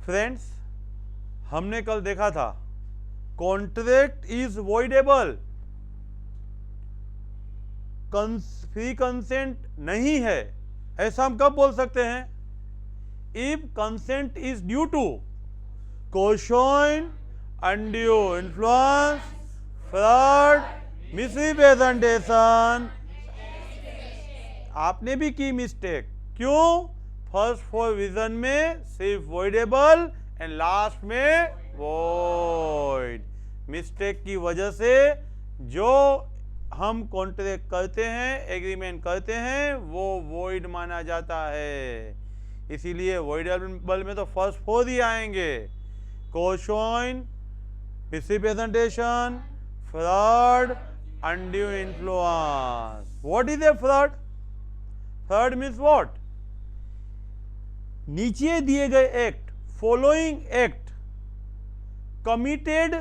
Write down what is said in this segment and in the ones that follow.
Friends, हमने कल देखा था contract is voidable, free consent नहीं है, ऐसा हम कब बोल सकते हैं? If consent is due to coercion, undue influence, fraud, misrepresentation. आपने भी की मिस्टेक। क्यों? फर्स्ट 4 विजन में सिर्फ वॉइडेबल एंड लास्ट में वॉइड। मिस्टेक की वजह से जो हम कॉन्ट्रैक्ट करते हैं, एग्रीमेंट करते हैं, वो वॉइड माना जाता है। इसीलिए वॉइडेबल में तो फर्स्ट 4 ही आएंगे: coercion, misrepresentation, fraud, undue influence. What is a fraud? Fraud means what? नीचे दिए गए act, following act committed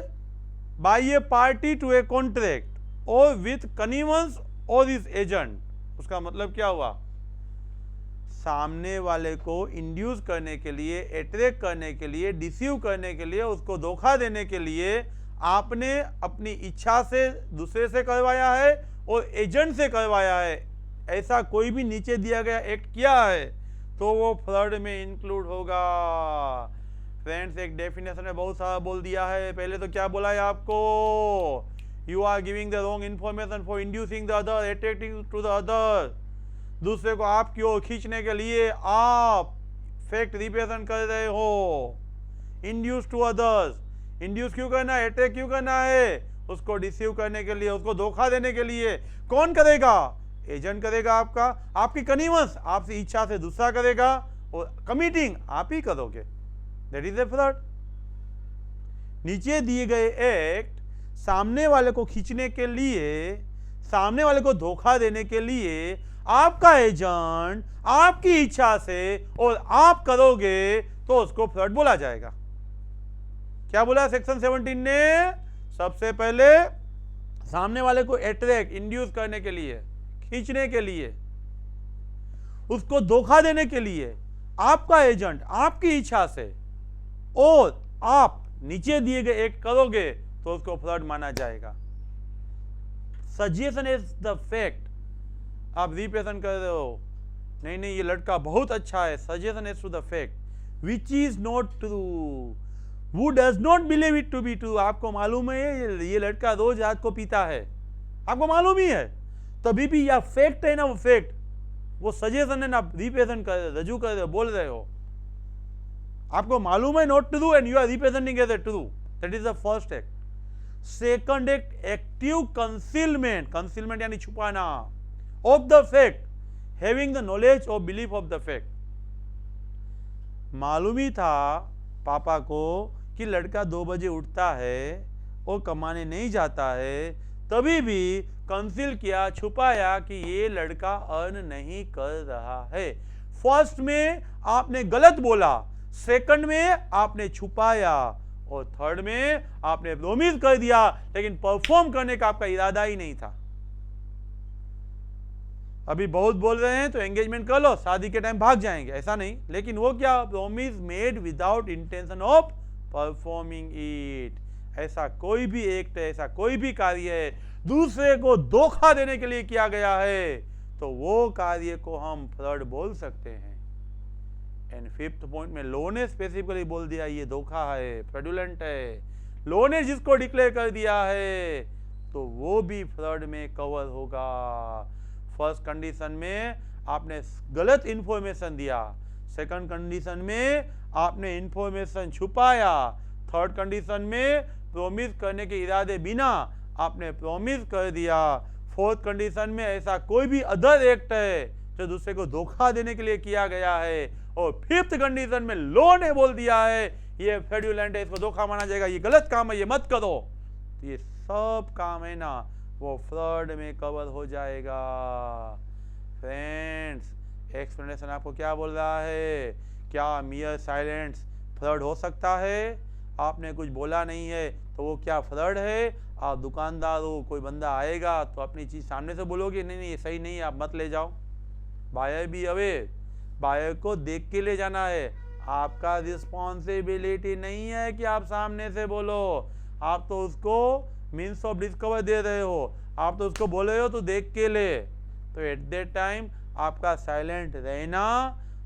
by a party to a contract और विथ कन्वीनियंस और इस एजेंट। उसका मतलब क्या हुआ? सामने वाले को इंड्यूस करने के लिए, अट्रैक्ट करने के लिए, डिसीव करने के लिए, उसको धोखा देने के लिए आपने अपनी इच्छा से दूसरे से करवाया है और एजेंट से करवाया है। ऐसा कोई भी नीचे दिया गया एक्ट किया है तो वो फ्रॉड में इंक्लूड होगा। फ्रेंड्स, एक डेफिनेशन में बहुत सारा बोल दिया है। पहले तो क्या बोला है आपको? You are giving the wrong information for inducing the other, attracting to the other. दूसरे को आपकी ओर खींचने के लिए आप फैक्ट रिप्रेजेंट कर रहे हो। इंड्यूस टू अदर्स, इंड्यूस क्यों करना है? अट्रैक्ट क्यों करना है? उसको डिसीव करने के लिए, उसको धोखा देने के लिए। कौन करेगा? एजेंट करेगा आपका। आपकी कन्वीनियंस, आपकी इच्छा से दूसरा करेगा और कमिटिंग आप ही करोगे। That is a fraud. नीचे दिए गए एक्ट सामने वाले को खींचने के लिए, सामने वाले को धोखा देने के लिए आपका एजेंट आपकी इच्छा से और आप करोगे तो उसको फ्रॉड बोला जाएगा। क्या बोला सेक्शन 17 ने? सबसे पहले सामने वाले को अट्रैक्ट, इंड्यूस करने के लिए, खींचने के लिए, उसको धोखा देने के लिए आपका एजेंट आपकी इच्छा से और आप नीचे दिए गए एक्ट करोगे तो उसको फ्रॉड माना जाएगा। Suggestion is the fact. आप रिप्रेजेंट कर रहे हो, नहीं ये लड़का बहुत अच्छा है, suggestion is to the fact which is not true, who does not believe it to be true। आपको मालूम है ये लड़का रोज रात को पीता है, आपको मालूम ही है, तभी भी यह फैक्ट है ना, वो फैक्ट, वो सजेशन है ना, रिप्रेजेंट कर रहे, रजू कर रहे, बोल रहे हो। आपको मालूम है not true and you are representing as a true. That is the first act. Second act, active concealment, concealment यानी छुपाना, of the fact, having the knowledge और बिलीफ ऑफ द फैक्ट। मालूम ही था पापा को कि लड़का 2 बजे उठता है और कमाने नहीं जाता है, तभी भी कंसील किया, छुपाया कि ये लड़का अर्न नहीं कर रहा है। फर्स्ट में आपने गलत बोला, सेकंड में आपने छुपाया और थर्ड में आपने प्रोमिस कर दिया, लेकिन परफॉर्म करने का आपका इरादा ही नहीं था। अभी बहुत बोल रहे हैं तो एंगेजमेंट कर लो, शादी के टाइम भाग जाएंगे, ऐसा नहीं। लेकिन वो क्या? Promise made without intention of performing it. ऐसा कोई भी एक्ट है, ऐसा कोई भी कार्य है दूसरे को धोखा देने के लिए किया गया है तो वो कार्य को हम फ्रॉड बोल सकते हैं। एंड 5th पॉइंट में लॉ ने स्पेसिफिकली बोल दिया ये धोखा है, फ्रॉडुलेंट है। लॉ ने जिसको डिक्लेयर कर दिया है तो वो भी फ्रॉड में कवर होगा। फर्स्ट कंडीशन में आपने गलत इंफॉर्मेशन दिया, सेकंड कंडीशन में आपने इंफॉर्मेशन छुपाया, थर्ड कंडीशन में प्रॉमिस करने के इरादे बिना आपने प्रॉमिस कर दिया, फोर्थ कंडीशन में ऐसा कोई भी अदर एक्ट है जो दूसरे को धोखा देने के लिए किया गया है, और फिफ्थ कंडीशन में लॉ ने बोल दिया है ये फ्रॉडुलेंट है, इसको धोखा माना जाएगा, ये गलत काम है, ये मत करो। तो ये सब काम है ना, वो फ्रॉड में कवर हो जाएगा। फ्रेंड्स, एक्सप्लेनेशन आपको क्या बोल रहा है? क्या मियर साइलेंस फ्रॉड हो सकता है? आपने कुछ बोला नहीं है तो वो क्या फ्रॉड है? आप दुकानदार हो, कोई बंदा आएगा तो अपनी चीज़ सामने से बोलोगे नहीं ये सही नहीं है, आप मत ले जाओ। बायर भी अवे, बायर को देख के ले जाना है, आपका रिस्पॉन्सिबिलिटी नहीं है कि आप सामने से बोलो, आप तो उसको मीन्स ऑफ डिस्कवर दे रहे हो, आप तो उसको बोल रहे हो तो देख के ले। तो एट दैट टाइम आपका साइलेंट रहना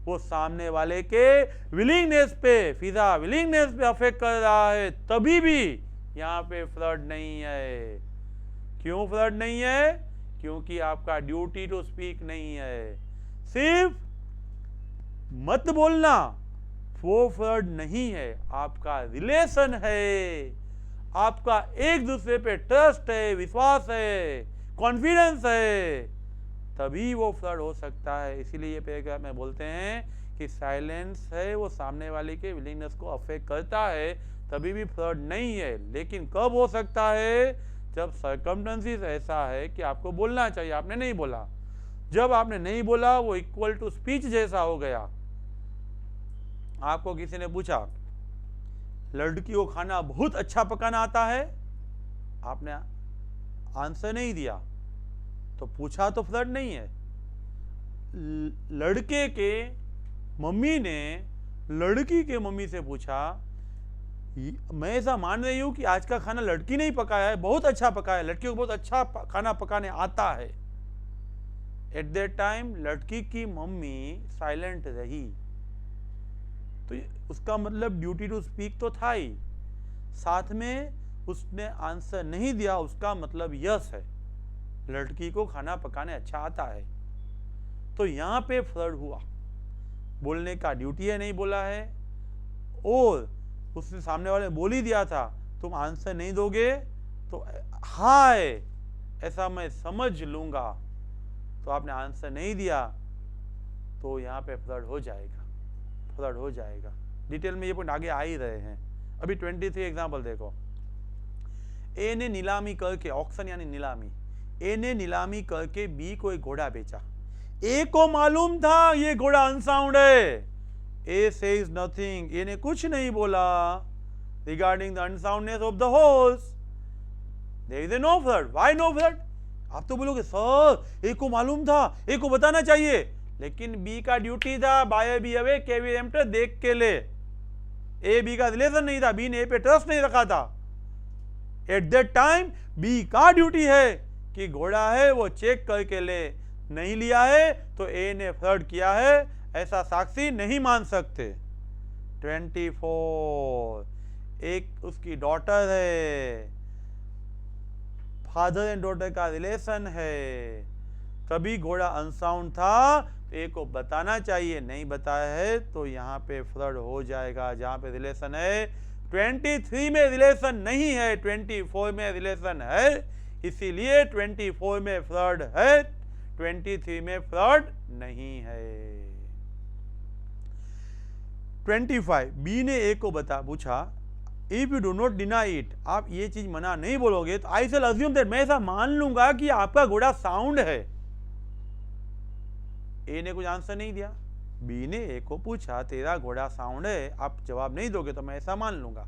वो सामने वाले के विलिंगनेस पे, फिजा विलिंगनेस पे अफेक्ट कर रहा है, तभी भी यहाँ पे फ्लड नहीं है। क्यों फ्लड नहीं है? क्योंकि आपका ड्यूटी टू स्पीक नहीं है। सिर्फ मत बोलना वो फ्लड नहीं है, आपका रिलेशन है, आपका एक दूसरे पे ट्रस्ट है, विश्वास है, कॉन्फिडेंस है, तभी वो फ्लड हो सकता है। इसीलिए ये पैराग्राफ में बोलते हैं कि साइलेंस है वो सामने वाले के विलिंगनेस को अफेक्ट करता है, तभी भी फ्लड नहीं है। लेकिन कब हो सकता है? जब सर्कमस्टेंसेस ऐसा है कि आपको बोलना चाहिए, आपने नहीं बोला। जब आपने नहीं बोला वो इक्वल टू स्पीच जैसा हो गया। आपको किसी ने पूछा लड़की को खाना बहुत अच्छा पकाना आता है, आपने आंसर नहीं दिया, तो पूछा तो फ्लड नहीं है। लड़के के मम्मी ने लड़की के मम्मी से पूछा, मैं ऐसा मान रही हूं कि आज का खाना लड़की ने ही पकाया है, बहुत अच्छा पकाया है, लड़की को बहुत अच्छा खाना पकाने आता है। एट दैट टाइम लड़की की मम्मी साइलेंट रही, तो उसका मतलब ड्यूटी टू स्पीक तो था ही, साथ में उसने आंसर नहीं दिया, उसका मतलब यस है, लड़की को खाना पकाने अच्छा आता है। तो यहां पे फ्लड हुआ, बोलने का ड्यूटी है, नहीं बोला है, और उसने सामने वाले बोल ही दिया था तुम आंसर नहीं दोगे तो हाय ऐसा मैं समझ लूंगा, तो आपने आंसर नहीं दिया, तो यहां पे फ्लड हो जाएगा, फ्लड हो जाएगा। डिटेल में ये पॉइंट आगे आ ही रहे हैं। अभी 23 एग्जांपल देखो। ए ने नीलामी करके, ऑक्शन यानी नीलामी, ए ने नीलामी करके बी को एक घोड़ा बेचा। ए को मालूम था ये घोड़ा अनसाउंड है। ए सेज नथिंग, ए ने कुछ नहीं बोला regarding the unsoundness of the horse. There is a no fraud. Why no fraud? आप तो बोलोगे सर ए को मालूम था, ए को बताना चाहिए, लेकिन बी का ड्यूटी था buyer be aware caveat emptor देख के ले। ए बी का रिलेशन नहीं था, बी ने ए पे ट्रस्ट नहीं रखा था। एट दैट टाइम बी का ड्यूटी है कि घोड़ा है वो चेक करके ले, नहीं लिया है तो ए ने फ्लड किया है, ऐसा साक्षी नहीं मान सकते। 24 एक उसकी डॉटर है, फादर एंड डॉटर का रिलेशन है, तभी घोड़ा अनसाउंड था, ए को बताना चाहिए, नहीं बताया है तो यहाँ पे फ्लड हो जाएगा। जहाँ पे रिलेशन है, 23 में रिलेशन नहीं है, 24 में रिलेशन है, इसीलिए 24 में फ्लड है, 23 में फ्लड नहीं है। 25 बी ने ए को पूछा if you do not deny it, आप ये चीज मना नहीं बोलोगे तो आई शैल अज्यूम दैट, मैं ऐसा मान लूंगा कि आपका घोड़ा साउंड है। ए ने कुछ आंसर नहीं दिया, बी ने ए को पूछा तेरा घोड़ा साउंड है, आप जवाब नहीं दोगे तो मैं ऐसा मान लूंगा।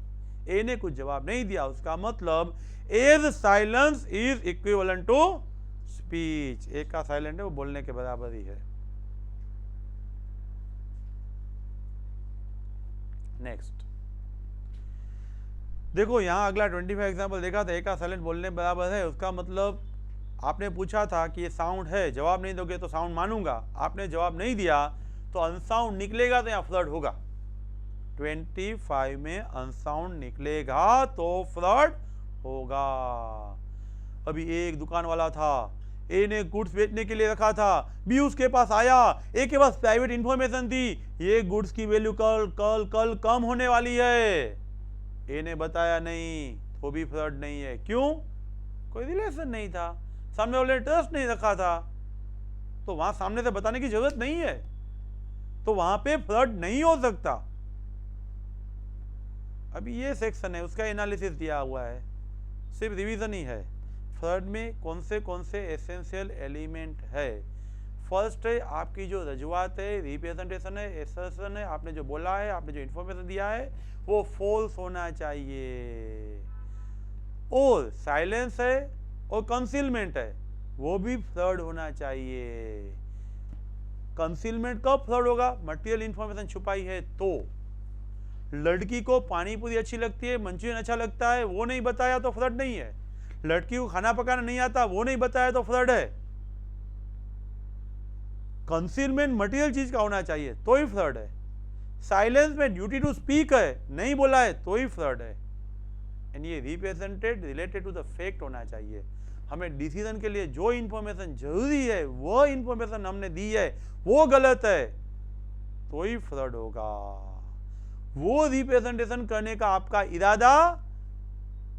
ए ने कुछ जवाब नहीं दिया, उसका मतलब as silence is equivalent to speech. A का साइलेंट है वो बोलने के बराबर ही है। नेक्स्ट देखो, यहां अगला 25 एग्जांपल देखा था, ए का साइलेंट बोलने बराबर है, उसका मतलब आपने पूछा था कि ये साउंड है, जवाब नहीं दोगे तो साउंड मानूंगा, आपने जवाब नहीं दिया तो अनसाउंड निकलेगा तो यहाँ फ्लड होगा। 25 में अनसाउंड निकलेगा तो फ्लड होगा। अभी एक दुकान वाला था, ए ने गुड्स बेचने के लिए रखा था, बी उसके पास आया, ए के पास प्राइवेट इंफॉर्मेशन थी ये गुड्स की वैल्यू कल कम होने वाली है, ए ने बताया नहीं तो भी फ्लड नहीं है। क्यों? कोई रिलेशन नहीं था, सामने वाले ने ट्रस्ट नहीं रखा था, तो वहां सामने से बताने की जरूरत नहीं है, तो वहां पे फ्लड नहीं हो सकता। अभी ये सेक्शन है, उसका एनालिसिस दिया हुआ है, सिर्फ रिवीजन ही है। फ्लड में कौन से एसेंशियल एलिमेंट है? फर्स्ट है आपकी जो रजुआत है, रिप्रेजेंटेशन है, एसर्शन है, आपने जो बोला है, आपने जो इंफॉर्मेशन दिया है वो फॉल्स होना चाहिए, और साइलेंस है और कंसीलमेंट है वो भी फ्लड होना चाहिए। कंसीलमेंट कब फ्लड होगा? मटेरियल इंफॉर्मेशन छुपाई है तो, लड़की को पानी पूरी अच्छी लगती है, मंचूरियन अच्छा लगता है, वो नहीं बताया तो फ्लर्ट नहीं है। लड़की को खाना पकाना नहीं आता, वो नहीं बताया तो फ्लर्ट है। कंसीलमेंट मटेरियल चीज का होना चाहिए तो ही फ्लर्ट है। साइलेंस में ड्यूटी टू स्पीक है, नहीं बोला है तो ही फ्लर्ट है। एंड ये represented related to the fact होना चाहिए। हमें डिसीजन के लिए जो इंफॉर्मेशन जरूरी है वो इंफॉर्मेशन हमने दी है वो गलत है तो ही फ्लर्ट होगा। वो रिप्रेजेंटेशन करने का आपका इरादा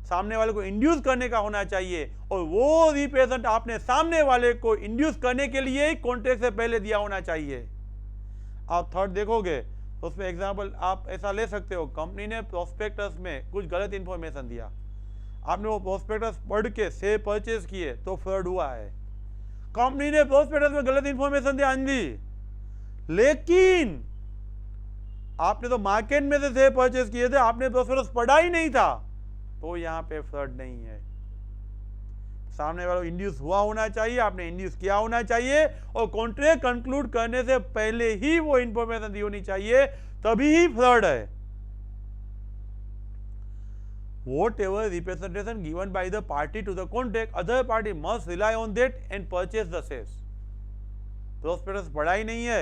सामने वाले को इंड्यूस करने का होना चाहिए, और वो रिप्रेजेंट आपने सामने वाले को इंड्यूस करने के लिए ही कॉन्ट्रैक्ट से पहले दिया होना चाहिए। आप थर्ड देखोगे तो उसमें एग्जांपल आप ऐसा ले सकते हो, कंपनी ने प्रोस्पेक्टस में कुछ गलत इंफॉर्मेशन दिया, आपने वो प्रोस्पेक्टस पढ़ के शेयर परचेज किए तो फ्लर्ट हुआ है। कंपनी ने प्रोस्पेक्टस में गलत इंफॉर्मेशन दी, लेकिन आपने तो मार्केट में से शेयर परचेज किए थे, आपने प्रोस्पेक्टस पढ़ा ही नहीं था, तो यहां पे फ्लर्ट नहीं है। सामने वाला इंड्यूस हुआ होना चाहिए, आपने इंड्यूस किया होना चाहिए, और कॉन्ट्रैक्ट कंक्लूड करने से पहले ही वो इंफॉर्मेशन दी होनी चाहिए, तभी ही फ्लर्ट है। Whatever representation given by the party to the contract, other party must rely on that and purchase the shares. Prospectus पढ़ा ही नहीं है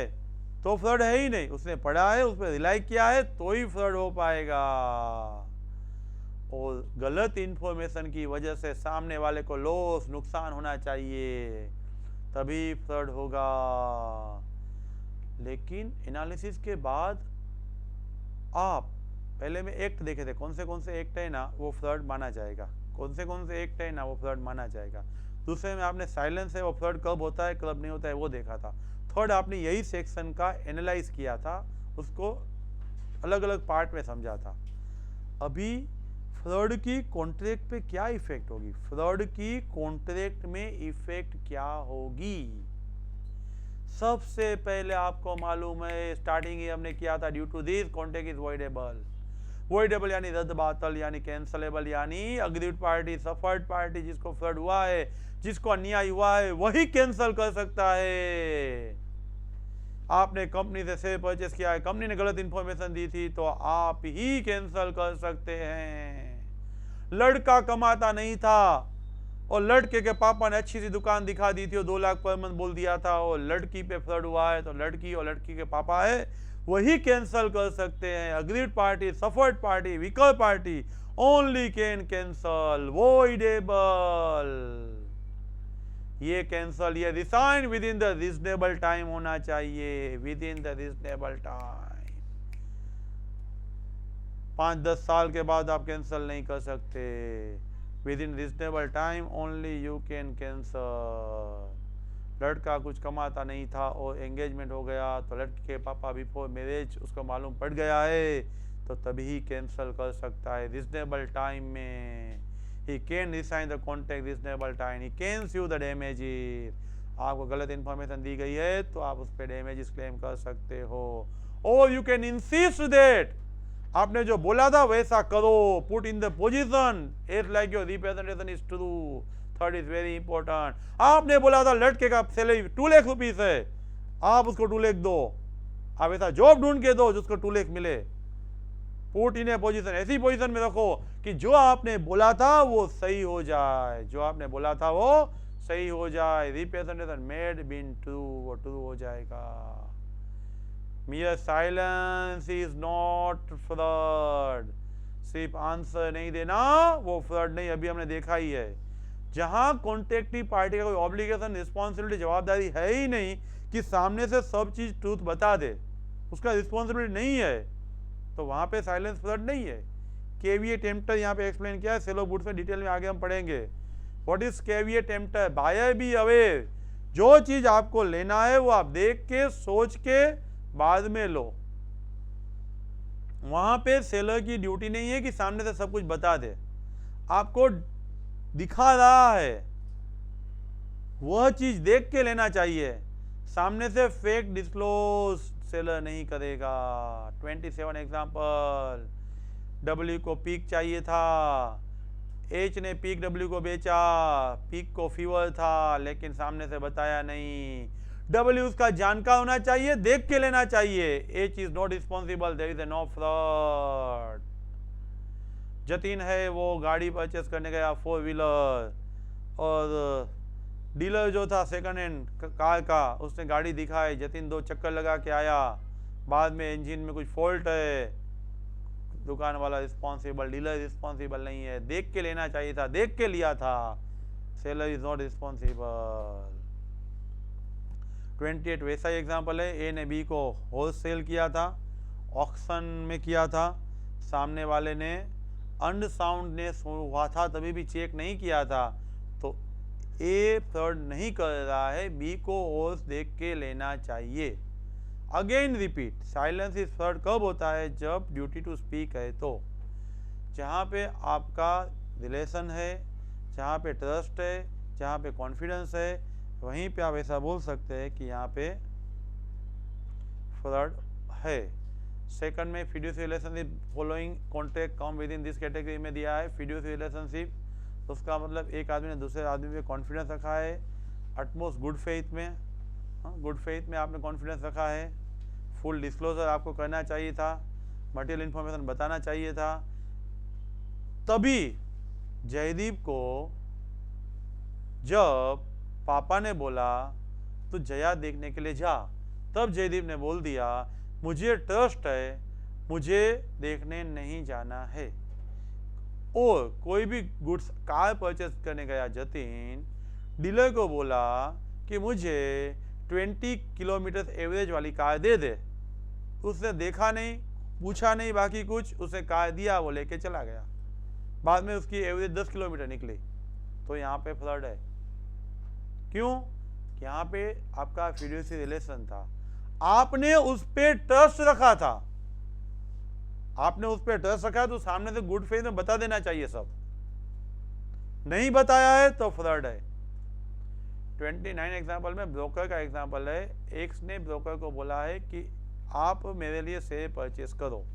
तो फ्लर्ट है ही नहीं, उसने पढ़ा है, उस पर रिलाई किया है तो ही फ्लर्ट हो पाएगा। और गलत इंफॉर्मेशन की वजह से सामने वाले को लॉस नुकसान होना चाहिए, तभी फ्लर्ट होगा। लेकिन एनालिसिस के बाद आप पहले में एक्ट देखे थे, कौन से एक्ट है ना वो फ्लर्ट माना जाएगा, कौन से एक्ट है ना वो फ्लर्ट माना जाएगा। दूसरे में आपने साइलेंस है वो फ्लर्ट कब होता है कब नहीं होता है वो देखा था। थर्ड आपने यही सेक्शन का एनालाइज किया था, उसको अलग अलग पार्ट में समझा था। अभी फ्लर्ट की कॉन्ट्रैक्ट पे क्या इफेक्ट होगी, फ्लर्ट की कॉन्ट्रैक्ट में इफेक्ट क्या होगी। सबसे पहले आपको मालूम है स्टार्टिंग ही हमने किया था, due to this contract is voidable. Voidable यानी रद्द बातल यानी कैंसलेबल, यानी अग्रीड पार्टी सफर्ड पार्टी जिसको फ्लर्ट हुआ है, जिसको अन्याय हुआ है, वही कैंसल कर सकता है। आपने कंपनी से शेयर परचेस किया है, कंपनी ने गलत इंफॉर्मेशन दी थी तो आप ही कैंसल कर सकते हैं। लड़का कमाता नहीं था और लड़के के पापा ने अच्छी सी दुकान दिखा दी थी और 2 लाख पर मंथ बोल दिया था, और लड़की पे फ्लर्ट हुआ है तो लड़की और लड़की के पापा है वही कैंसल कर सकते हैं। Agreed party suffered party weaker party only can cancel voidable. ये कैंसल, ये resign with in the reasonable time होना चाहिए, with in the reasonable time. 5-10 साल के बाद आप कैंसल नहीं कर सकते। With in reasonable time only you can cancel. लड़का कुछ कमाता नहीं था और एंगेजमेंट हो गया तो लड़की के पापा बिफोर मैरिज उसको मालूम पड़ गया है तो तभी कैंसल कर सकता है रीजनेबल टाइम में। He can resign the contract reasonable time. He can sue the damages. आपको गलत इंफॉर्मेशन दी गई है तो आप उस पर डैमेजेस क्लेम कर सकते हो। और यू कैन इंसिस्ट दैट आपने जो बोला था वैसा करो, put in the position it's like your representation is true. Third is very important. आपने बोला था लड़के का सैलरी 2 लाख रुपीस है, आप उसको 2 लाख दो, आप ऐसा जॉब ढूंढ के दो जिसको 2 लाख मिले। पुट इन ए पोजीशन, ऐसी पोजीशन में रखो कि जो आपने बोला था वो सही हो जाए, जो आपने बोला था वो सही हो जाए। रिप्रेजेंटेशन मेड बीन ट्रू, वो ट्रू हो जाएगा। mere silence is not flirt. सिर्फ आंसर नहीं देना वो फ्लर्ट नहीं, अभी हमने देखा ही है। जहां कॉन्ट्रैक्टिव पार्टी का कोई ऑब्लिगेशन रिस्पॉन्सिबिलिटी जवाबदारी है ही नहीं कि सामने से सब चीज ट्रूथ बता दे, उसका रिस्पॉन्सिबिलिटी नहीं है, तो वहां पे साइलेंस फ्लर्ट नहीं है। केवीए टेम्प्टर यहाँ पे एक्सप्लेन किया है, सेलो बुड्स में डिटेल में आगे हम पढ़ेंगे। What is caveat emptor? Buyer be aware, जो चीज आपको लेना है वो आप देख के सोच के बाद में लो। वहां पे सेलर की ड्यूटी नहीं है कि सामने से सब कुछ बता दे, आपको दिखा रहा है वह चीज देख के लेना चाहिए। सामने से फेक डिस्क्लोज सेलर नहीं करेगा। 27 एग्जांपल, डब्ल्यू को पीक चाहिए था, एच ने पीक डब्ल्यू को बेचा, पीक को फीवर था लेकिन सामने से बताया नहीं। डब्ल्यू उसका जानकार होना चाहिए, देख के लेना चाहिए। H is not responsible, there is no fraud. Jatin है वो गाड़ी परचेस करने गया 4 व्हीलर, और डीलर जो था सेकंड हैंड कार का, उसने गाड़ी दिखाई, जतिन 2 चक्कर लगा के आया, बाद में इंजन में कुछ फॉल्ट है, दुकान वाला रिस्पॉन्सिबल, डीलर रिस्पॉन्सिबल नहीं है, देख के लेना चाहिए था, देख के लिया था। Seller is not responsible. 28 वैसा ही एग्जाम्पल है, ए ने बी को होलसेल किया था, ऑक्शन में किया था, सामने वाले ने अनसाउंडनेस हुआ था तभी भी चेक नहीं किया था, तो ए फ्रॉड नहीं कर रहा है, बी को होल्स देख के लेना चाहिए। Again repeat, silence is fraud कब होता है? जब ड्यूटी टू स्पीक है। तो जहाँ पे आपका रिलेशन है, जहाँ पे ट्रस्ट है, जहाँ पे कॉन्फिडेंस है, वहीं पे आप ऐसा बोल सकते हैं कि यहाँ पे फ्रॉड है। सेकंड में fiduciary relationship following contract come with in this category में दिया है। फिड्यूशियरी रिलेशनशिप, तो उसका मतलब एक आदमी ने दूसरे आदमी पे कॉन्फिडेंस रखा है, अटमोस्ट गुड फेथ में, गुड फेथ में आपने कॉन्फिडेंस रखा है, फुल डिस्क्लोजर आपको करना चाहिए था, मटेरियल इन्फॉर्मेशन बताना चाहिए था, तभी जयदीप को जब पापा ने बोला तो जया देखने के लिए जा, तब जयदीप ने बोल दिया मुझे ट्रस्ट है, मुझे देखने नहीं जाना है। और कोई भी गुड्स कार परचेस करने गया जतिन, डीलर को बोला कि मुझे 20 किलोमीटर एवरेज वाली कार दे दे, उसने देखा नहीं, पूछा नहीं, बाकी कुछ, उसने कार दिया, वो लेके चला गया, बाद में उसकी एवरेज 10 किलोमीटर निकली, तो यहाँ पे फ्रॉड है। क्यों? यहाँ पे आपका फिड्यूशियरी रिलेशन था, आपने उस पे ट्रस्ट रखा था, आपने उस पे ट्रस्ट रखा, तो सामने से गुड फेथ में बता देना चाहिए सब, नहीं बताया है तो फ्रॉड है। 29 एग्जाम्पल में ब्रोकर का एग्जाम्पल है, एक ने ब्रोकर को बोला है कि आप मेरे लिए शेयर परचेस करो,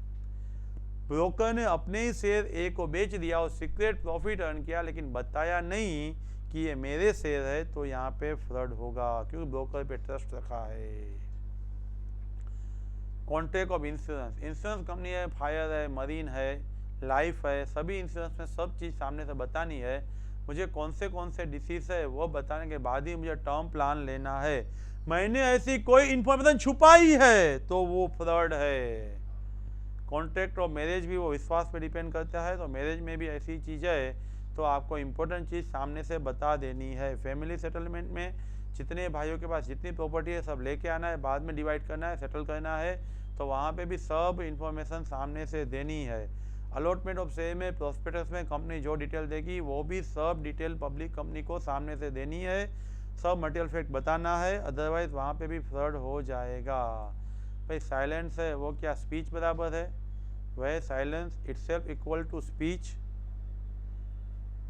ब्रोकर ने अपने ही शेयर ए को बेच दिया और सीक्रेट प्रॉफिट अर्न किया, लेकिन बताया नहीं कि ये मेरे शेयर है, तो यहाँ पे फ्रॉड होगा, क्योंकि ब्रोकर पे ट्रस्ट रखा है। Contract of insurance, insurance company है, फायर है, मरीन है, लाइफ है, सभी इंश्योरेंस में सब चीज़ सामने से बतानी है, मुझे कौन से डिसीज है वो बताने के बाद ही मुझे टर्म प्लान लेना है। मैंने ऐसी कोई इंफॉर्मेशन छुपाई है तो वो फ्रॉड है। कॉन्ट्रैक्ट ऑफ मैरिज भी वो विश्वास पे डिपेंड करता है, तो मैरिज में भी ऐसी चीज़ है तो आपको इम्पोर्टेंट चीज़ सामने से बता देनी है। फैमिली सेटलमेंट में जितने भाइयों के पास जितनी प्रॉपर्टी है सब लेके आना है, बाद में डिवाइड करना है, सेटल करना है, तो वहाँ पे भी सब इंफॉर्मेशन सामने से देनी है। अलॉटमेंट ऑफ शेयर में, प्रोस्पेक्टस में कंपनी जो डिटेल देगी वो भी सब डिटेल पब्लिक कंपनी को सामने से देनी है, सब मटेरियल फैक्ट बताना है, अदरवाइज वहाँ पे भी फ्रॉड हो जाएगा। भाई साइलेंस है वो क्या स्पीच बराबर है? वह silence itself equal to speech?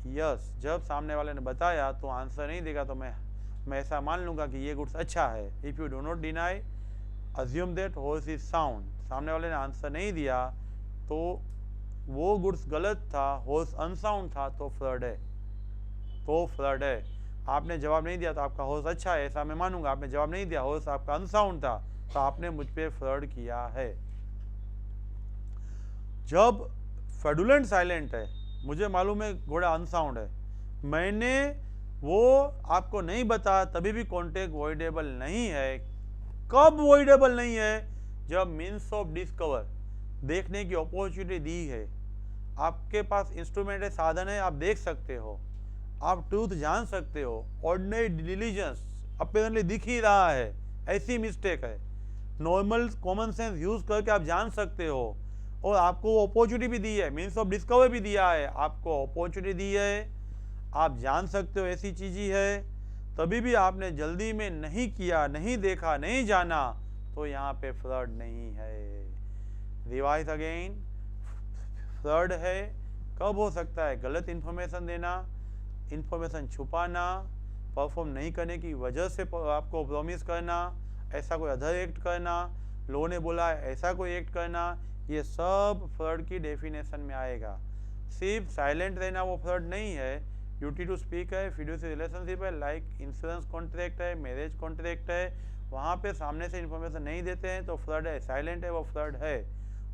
Yes, जब सामने वाले ने बताया तो आंसर नहीं देगा तो मैं ऐसा मान लूंगा कि ये गुड्स अच्छा है। If you do not deny assume that horse is sound. सामने वाले ने आंसर नहीं दिया तो वो गुड्स गलत था, हॉर्स अनसाउंड था, तो फ्रॉड है, तो फ्रॉड है। आपने जवाब नहीं दिया तो आपका हॉर्स अच्छा है ऐसा मैं मानूंगा, आपने जवाब नहीं दिया हॉर्स आपका अनसाउंड था तो आपने मुझ पे फ्रॉड किया है। जब फ्रॉडुलेंट साइलेंट है, मुझे मालूम है घोड़ा अनसाउंड है, मैंने वो आपको नहीं बताया तभी भी कॉन्ट्रैक्ट वॉइडेबल नहीं है। कब वॉइडेबल नहीं है? जब मीन्स ऑफ डिस्कवर, देखने की अपॉर्चुनिटी दी है, आपके पास इंस्ट्रूमेंट है, साधन है, आप देख सकते हो, आप ट्रूथ जान सकते हो, ऑर्डिनरी डिलीजेंस अपेरेंटली दिख ही रहा है, ऐसी मिस्टेक है, नॉर्मल कॉमन सेंस यूज करके आप जान सकते हो, और आपको अपॉर्चुनिटी भी दी है, मीन्स ऑफ डिस्कवर भी दिया है, आपको अपॉर्चुनिटी दी है, आप जान सकते हो ऐसी चीज़ ही है, तभी भी आपने जल्दी में नहीं किया, नहीं देखा, नहीं जाना, तो यहाँ पे फ्रॉड नहीं है। रिवाइज अगेन, फ्रॉड है कब हो सकता है? गलत इन्फॉर्मेशन देना, इन्फॉर्मेशन छुपाना, परफॉर्म नहीं करने की वजह से आपको प्रॉमिस करना, ऐसा कोई अदर एक्ट करना, लो ने बोला ऐसा कोई एक्ट करना, ये सब फ्रॉड की डेफिनेशन में आएगा। सिर्फ साइलेंट रहना वो फ्रॉड नहीं है, ड्यूटी टू स्पीक है, फिड्यूशियरी रिलेशनशिप है, लाइक इंश्योरेंस कॉन्ट्रैक्ट है, मैरिज कॉन्ट्रैक्ट है, वहाँ पे सामने से इन्फॉर्मेशन नहीं देते हैं तो फ्रॉड है, साइलेंट है वो फ्रॉड है।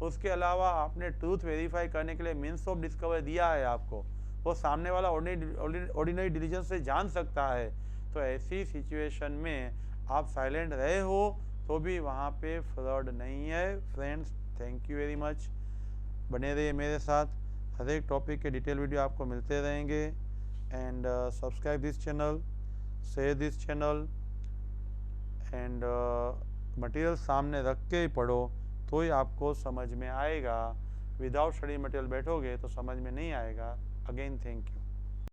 उसके अलावा आपने ट्रूथ वेरीफाई करने के लिए मीन्स ऑफ डिस्कवर दिया है आपको, वो सामने वाला ऑर्डिनरी डिलीजेंस से जान सकता है। तो ऐसी सिचुएशन में आप साइलेंट रहे हो तो भी वहाँ पे फ्रॉड नहीं है। Friends, thank you very much. बने रहिए मेरे साथ, हर एक टॉपिक के डिटेल वीडियो आपको मिलते रहेंगे। And subscribe this channel, share this channel, and material सामने रख के ही पढ़ो तो ही आपको समझ में आएगा। विदाउट स्टडी मटेरियल बैठोगे तो समझ में नहीं आएगा। Again thank you.